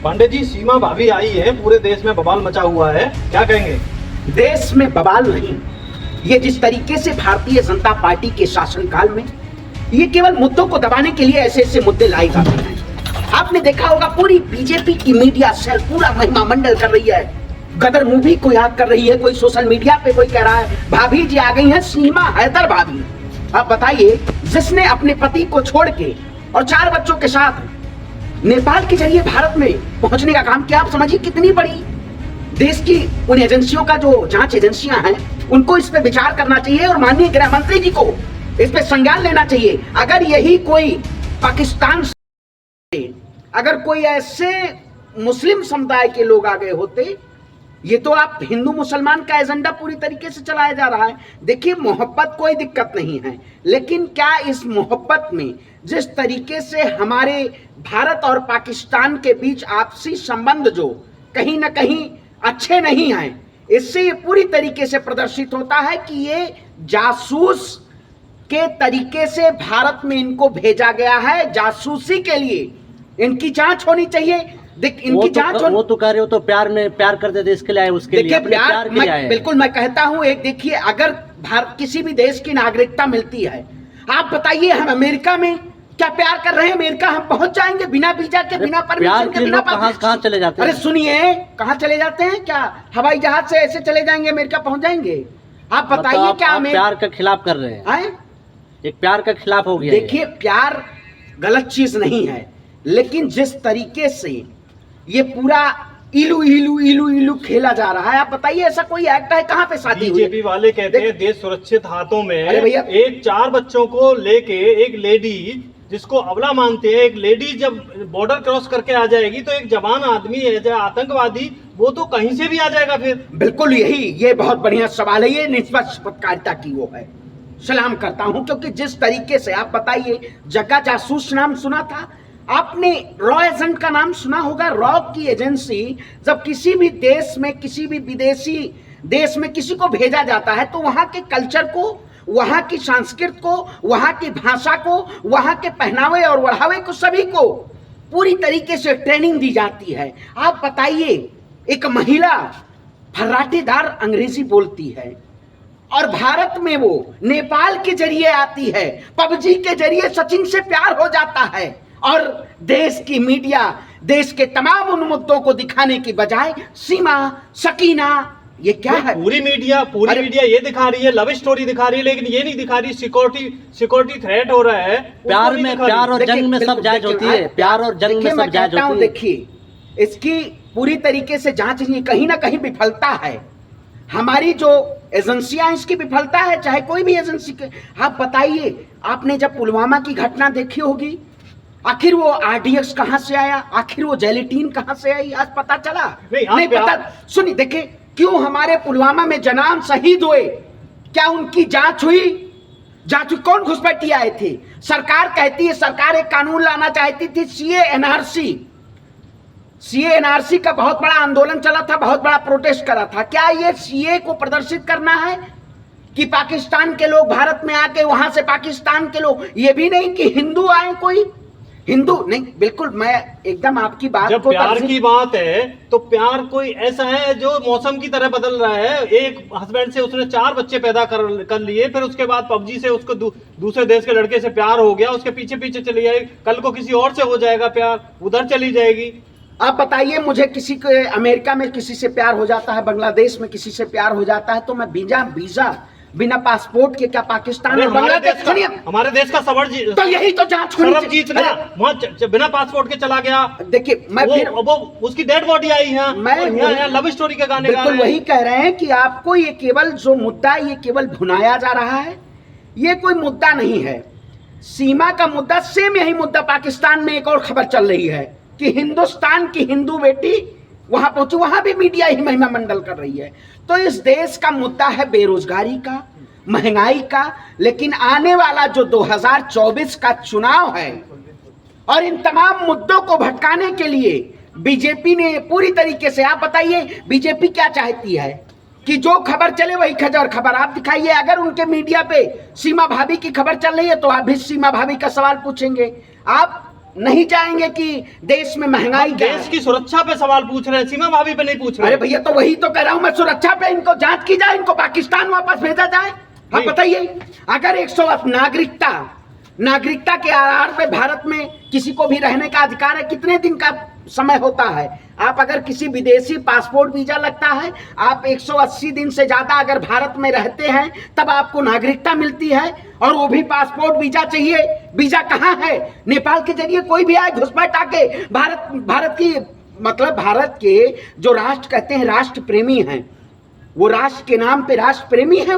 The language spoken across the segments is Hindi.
पांडे जी, सीमा भाभी आई है, पूरे देश में बवाल मचा हुआ है, क्या कहेंगे? देश में बवाल नहीं, ये जिस तरीके से भारतीय जनता पार्टी के शासनकाल में ये केवल मुद्दों को दबाने के लिए ऐसे ऐसे मुद्दे लाई जाते हैं। आपने देखा होगा पूरी बीजेपी की मीडिया सेल पूरा महिमा मंडल कर रही है, गदर मूवी को याद कर रही है, कोई सोशल मीडिया पे कोई कह रहा है भाभी जी आ गई हैं, सीमा हैदर भाभी। अब बताइए, जिसने अपने पति को छोड़ के और 4 बच्चों के साथ नेपाल के जरिए भारत में पहुंचने का काम किया, आप समझिए कितनी बड़ी देश की उन एजेंसियों का जो जांच एजेंसियां हैं उनको इस पे विचार करना चाहिए और माननीय गृह मंत्री जी को इस पे संज्ञान लेना चाहिए। अगर यही कोई पाकिस्तान से अगर कोई ऐसे मुस्लिम समुदाय के लोग आ गए होते, ये तो आप हिंदू मुसलमान का एजेंडा पूरी तरीके से चलाया जा रहा है। देखिए, मोहब्बत कोई दिक्कत नहीं है, लेकिन क्या इस मोहब्बत में जिस तरीके से हमारे भारत और पाकिस्तान के बीच आपसी संबंध जो कहीं ना कहीं अच्छे नहीं हैं, इससे ये पूरी तरीके से प्रदर्शित होता है कि ये जासूस के तरीके से भारत में इनको भेजा गया है। जासूसी के लिए इनकी जांच होनी चाहिए। इनकी जांच वो तो कह रहे हो तो प्यार करते देश के लिए आए, उसके लिए अपने प्यार के लिए आए। बिल्कुल, मैं कहता हूं, एक देखिए, अगर भारत किसी भी देश की नागरिकता मिलती है, आप बताइए हम अमेरिका में क्या प्यार कर रहे हैं? अमेरिका हम पहुंच जाएंगे बिना वीजा के, बिना परमिशन के, बिना कहां चले जाते हैं? अरे सुनिए, कहां चले जाते हैं? क्या हवाई जहाज से ऐसे चले जाएंगे अमेरिका पहुंच जाएंगे? आप बताइए, क्या आप प्यार के खिलाफ कर रहे हैं? एक प्यार के खिलाफ हो गया। देखिए, प्यार गलत चीज नहीं है, लेकिन जिस तरीके से ये पूरा इलू इलू इलू इलू खेला जा रहा है, आप बताइए ऐसा कोई एक्ट है? कहाँ पे शादी हुई? बीजेपी वाले कहते हैं देश सुरक्षित हाथों में। अरे भैया, एक 4 बच्चों को लेके एक लेडी जिसको अबला मानते हैं, एक लेडी जब बॉर्डर क्रॉस करके आ जाएगी तो एक जवान आदमी है जो आतंकवादी, वो तो कहीं से भी आ जाएगा फिर। बिल्कुल, ये बहुत बढ़िया सवाल है, ये निष्पक्ष पत्रकारिता की वो है, सलाम करता हूं। क्योंकि जिस तरीके से आप बताइए, जग्गा जासूस नाम सुना था आपने? रॉ एजेंट का नाम सुना होगा। रॉ की एजेंसी जब किसी भी देश में, किसी भी विदेशी देश में किसी को भेजा जाता है तो वहां के कल्चर को, वहां की संस्कृति को, वहां की भाषा को, वहां के पहनावे और ओढ़ावे को, सभी को पूरी तरीके से ट्रेनिंग दी जाती है। आप बताइए, एक महिला फर्राटेदार अंग्रेजी बोलती है और भारत में वो नेपाल के जरिए आती है, पबजी के जरिए सचिन से प्यार हो जाता है, और देश की मीडिया देश के तमाम उन मुद्दों को दिखाने की बजाय सीमा, सकीना, ये क्या है? पूरी मीडिया ये दिखा रही है, लव स्टोरी दिखा रही है, लेकिन ये नहीं दिखा रही सिक्योरिटी थ्रेट हो रहा है। प्यार और जंग में सब जायज होती है। प्यार और जंग में सब जायज होती है। देखिए, इसकी पूरी तरीके से जांच कहीं ना कहीं विफलता है। हमारी जो एजेंसियां, इसकी विफलता है, चाहे कोई भी एजेंसी के। आप बताइए, आपने जब पुलवामा की घटना देखी होगी, आखिर वो आरडीएक्स कहां से आया, आखिर वो जेलेटिन कहां से आई, आज पता चला? नहीं पता। सुनिए, देखिए, क्यों हमारे पुलवामा में जनान शहीद हुए, क्या उनकी जांच हुई? कौन घुसपैठी आए थे? सरकार कहती है, सरकार एक कानून लाना चाहती थी, सीए एनआरसी का बहुत बड़ा आंदोलन चला था, बहुत बड़ा प्रोटेस्ट करा था। क्या ये सीए को प्रदर्शित करना है कि पाकिस्तान के लोग भारत में आके, वहां से पाकिस्तान के लोग, ये भी नहीं कि हिंदू आए, कोई हिंदू नहीं। बिल्कुल, मैं एकदम आपकी बात जब प्यार की बात है तो प्यार कोई ऐसा है जो मौसम की तरह बदल रहा है। एक हस्बैंड से उसने 4 बच्चे पैदा कर लिए, फिर उसके बाद पबजी से उसको दूसरे देश के लड़के से प्यार हो गया, उसके पीछे पीछे चली जाएगी, कल को किसी और से हो जाएगा प्यार, उधर चली जाएगी। आप बताइए, मुझे किसी के अमेरिका में किसी से प्यार हो जाता है, बांग्लादेश में किसी से प्यार हो जाता है, तो मैं वीजा बिना पासपोर्ट के क्या पाकिस्तान और बांग्लादेश? सुनिए, हमारे देश का सबर तो यही तो जांच होनी चाहिए। जीतना वहां बिना पासपोर्ट के चला गया। देखिए, मैं वो उसकी डेड बॉडी आई है, मैं लव स्टोरी के गाने बिल्कुल वही कह रहे हैं कि आपको ये केवल जो मुद्दा, ये केवल भुनाया जा रहा है, ये कोई मुद्दा नहीं है। सीमा का मुद्दा, सेम यही मुद्दा पाकिस्तान में एक और खबर चल रही है कि हिंदुस्तान की हिंदू बेटी वहां पहुंची, वहां भी मीडिया ही महिमा मंडल कर रही है। तो इस देश का मुद्दा है बेरोजगारी का, महंगाई का, लेकिन आने वाला जो 2024 का चुनाव है और इन तमाम मुद्दों को भटकाने के लिए बीजेपी ने पूरी तरीके से, आप बताइए बीजेपी क्या चाहती है कि जो खबर चले वही खबर आप दिखाइए। अगर उनके मीडिया पे सीमा भाभी की खबर चल रही है तो आप भी सीमा भाभी का सवाल पूछेंगे। आप नहीं जाएंगे कि देश में महंगाई क्या देश है। की सुरक्षा पे सवाल पूछ रहे हैं, सीमा भाभी पे नहीं पूछ रहे। अरे भैया तो वही तो कह रहा हूं मैं, सुरक्षा पे इनको जांच की जाए, इनको पाकिस्तान वापस भेजा जाए। आप नहीं। बताइए, अगर 100 नागरिकता के आधार पे भारत में किसी को भी रहने का अधिकार है, कितने दिन का समय होता है? आप अगर किसी विदेशी पासपोर्ट वीजा लगता है, आप 180 दिन से ज्यादा अगर भारत में रहते हैं तब आपको नागरिकता मिलती है, और वो भी पासपोर्ट वीजा चाहिए। वीजा कहाँ है? नेपाल के जरिए कोई भी आए घुसपैठ आके भारत की मतलब भारत के जो राष्ट्र कहते हैं राष्ट्र प्रेमी हैं, वो राष्ट्र के नाम पे राष्ट्र प्रेमी है,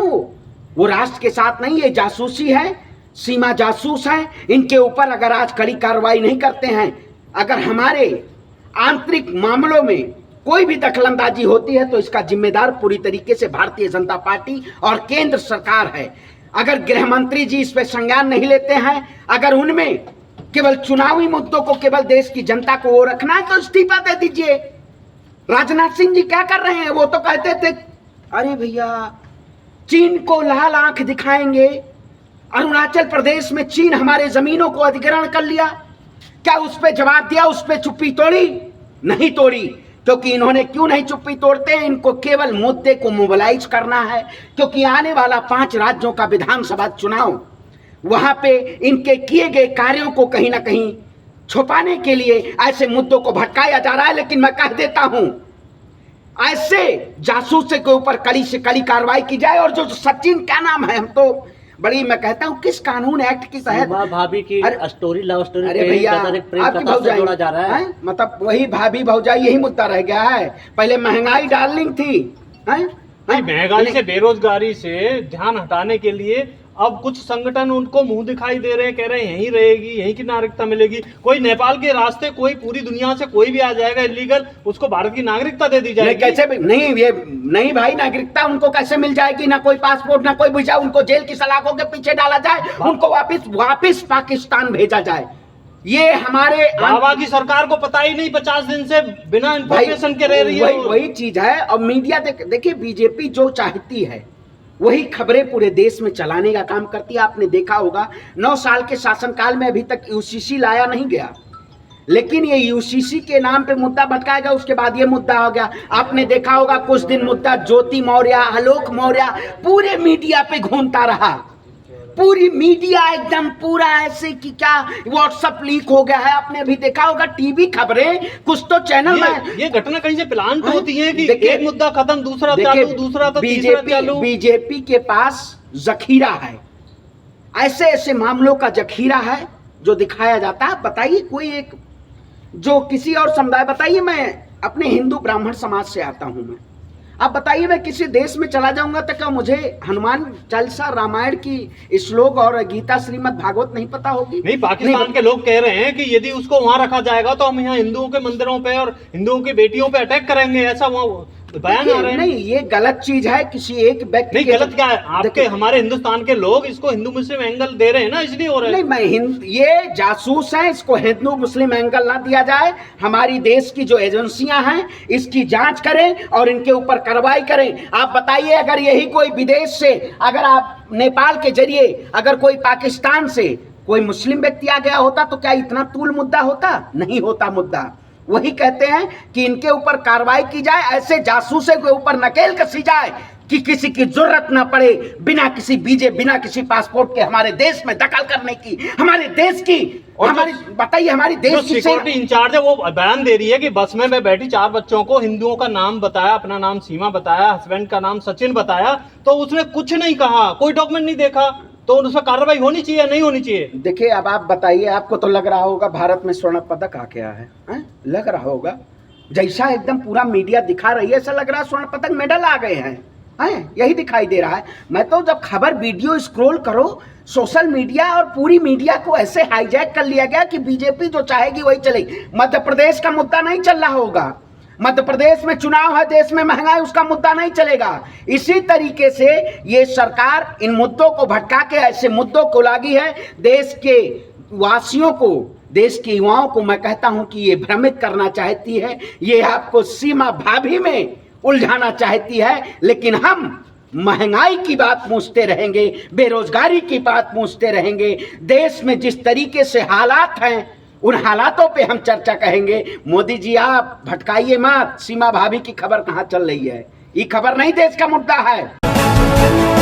वो राष्ट्र के साथ नहीं, ये जासूसी है, सीमा जासूस है। इनके ऊपर अगर आज कड़ी कार्रवाई नहीं करते हैं, अगर हमारे आंतरिक मामलों में कोई भी दखलंदाजी होती है, तो इसका जिम्मेदार पूरी तरीके से भारतीय जनता पार्टी और केंद्र सरकार है। अगर गृह मंत्री जी इस पे संज्ञान नहीं लेते हैं, अगर उनमें केवल चुनावी मुद्दों को केवल देश की जनता को वो रखना है, तो इस्तीफा दे दीजिए। राजनाथ सिंह जी क्या कर रहे हैं? वो तो कहते थे अरे भैया चीन को लाल आंख दिखाएंगे, अरुणाचल प्रदेश में चीन हमारे जमीनों को अधिग्रहण कर लिया। क्या उस पे जवाब दिया? उस पे चुप्पी तोड़ी? नहीं तोड़ी, क्योंकि इन्होंने क्यों नहीं चुप्पी तोड़ते हैं? इनको केवल मुद्दे को मोबिलाइज करना है, क्योंकि आने वाला 5 राज्यों का विधानसभा चुनाव, वहां पे इनके किए गए कार्यों को कहीं ना कहीं छुपाने के लिए ऐसे मुद्दों को भटकाया जा रहा है। लेकिन मैं कह देता हूं, ऐसे जासूस के ऊपर कड़ी से कड़ी कार्रवाई की जाए। और जो सचिन क्या नाम है, हम तो बड़ी मैं कहता हूं किस कानून एक्ट के तहत भाभी की स्टोरी, लव स्टोरी, अरे भैया प्रेम आपकी कथा से भौजाई जोड़ा जा रहा है। मतलब वही भाभी भौजाई यही मुद्दा रह गया है। पहले महंगाई डार्लिंग थी, हैं? नहीं, महंगाई से बेरोजगारी से ध्यान हटाने के लिए अब कुछ संगठन उनको मुंह दिखाई दे रहे हैं, कह रहे हैं यहीं रहेगी, यहीं की नागरिकता मिलेगी। कोई नेपाल के रास्ते, कोई पूरी दुनिया से कोई भी आ जाएगा इलीगल, उसको भारत की नागरिकता दे दी जाएगी। कैसे नहीं, ये नहीं भाई, नागरिकता उनको कैसे मिल जाएगी? ना कोई पासपोर्ट, ना कोई वीजा, उनको जेल की सलाखों के पीछे डाला जाए, उनको वापिस पाकिस्तान भेजा जाए। ये हमारे बाबा की सरकार को पता ही नहीं, 50 दिन से बिना इंफॉर्मेशन के रह रही है। वही चीज है। और मीडिया देखिए, बीजेपी जो चाहती है वही खबरें पूरे देश में चलाने का काम करती है। आपने देखा होगा 9 साल के शासनकाल में अभी तक यूसीसी लाया नहीं गया, लेकिन ये यूसीसी के नाम पे मुद्दा भटकाएगा, उसके बाद ये मुद्दा हो गया। आपने देखा होगा कुछ दिन मुद्दा ज्योति मौर्य, आलोक मौर्य पूरे मीडिया पे घूमता रहा। पूरी मीडिया एकदम पूरा ऐसे कि क्या व्हाट्सएप लीक हो गया है। आपने अभी देखा होगा टीवी खबरें, कुछ तो चैनल में ये घटना कहीं से प्लान होती है कि एक मुद्दा खत्म, दूसरा चालू, दूसरा तो तीसरा चालू। बीजेपी के पास जखीरा है, ऐसे ऐसे मामलों का जखीरा है जो दिखाया जाता है। बताइए कोई एक जो किसी और समुदाय, बताइए मैं अपने हिंदू ब्राह्मण समाज से आता हूं मैं, आप बताइए मैं किसी देश में चला जाऊंगा तो क्या मुझे हनुमान चालीसा, रामायण की श्लोक और गीता श्रीमद् भागवत नहीं पता होगी? नहीं, पाकिस्तान के लोग कह रहे हैं कि यदि उसको वहां रखा जाएगा तो हम यहाँ हिंदुओं के मंदिरों पे और हिंदुओं की बेटियों पे अटैक करेंगे, ऐसा वहाँ बयान आ रहे हैं। नहीं, ये गलत चीज है। किसी एक व्यक्ति नहीं, गलत क्या है? आपके हमारे हिंदुस्तान के लोग इसको हिंदू मुस्लिम एंगल दे रहे हैं ना, इसलिए हो रहा है। नहीं, मैं ये जासूस है, इसको हिंदू मुस्लिम एंगल ना दिया जाए। हमारी देश की जो एजेंसियां हैं इसकी जांच करें और इनके ऊपर कार्रवाई करें। आप बताइए, अगर यही कोई विदेश से, अगर आप नेपाल के जरिए अगर कोई पाकिस्तान से कोई मुस्लिम व्यक्ति आ गया होता तो क्या इतना तूल मुद्दा होता? नहीं होता मुद्दा। वही कहते हैं कि इनके ऊपर कार्रवाई की जाए, ऐसे जासूसों के ऊपर नकेल कसी जाए कि किसी की जरूरत ना पड़े बिना किसी वीजे, बिना किसी पासपोर्ट के हमारे देश में दखल करने की। हमारे देश की, हमारी बताइए, हमारी देश की सिक्योरिटी इंचार्ज है वो बयान दे रही है कि बस में मैं बैठी 4 बच्चों को हिंदुओं का नाम बताया, अपना नाम सीमा बताया, हस्बैंड का नाम सचिन बताया, तो उसने कुछ नहीं कहा, कोई डॉक्यूमेंट नहीं देखा, तो उस पर कार्रवाई होनी चाहिए नहीं होनी चाहिए? देखिए, अब आप बताइए, आपको तो लग रहा होगा भारत में स्वर्ण पदक आ गया है, लग रहा होगा जैसा एकदम पूरा मीडिया दिखा रही है, ऐसा लग रहा है स्वर्ण पदक मेडल आ गए हैं, यही दिखाई दे रहा है। मैं तो जब खबर वीडियो स्क्रॉल करो सोशल मीडिया और पूरी मीडिया को ऐसे हाईजैक कर लिया गया कि बीजेपी जो चाहेगी वही चलेगी। मध्य प्रदेश का मुद्दा नहीं चल रहा होगा, मध्य प्रदेश में चुनाव है, देश में महंगाई, उसका मुद्दा नहीं चलेगा। इसी तरीके से ये सरकार इन मुद्दों को भटका के ऐसे मुद्दों को लागी है। देश के वासियों को, देश के युवाओं को मैं कहता हूं कि ये भ्रमित करना चाहती है, ये आपको सीमा भाभी में उलझाना चाहती है। लेकिन हम महंगाई की बात पूछते रहेंगे, बेरोजगारी की बात पूछते रहेंगे। देश में जिस तरीके से हालात हैं उन हालातों पे हम चर्चा करेंगे। मोदी जी आप भटकाइए मत, सीमा भाभी की खबर कहाँ चल रही है, ये खबर नहीं देश का मुद्दा है।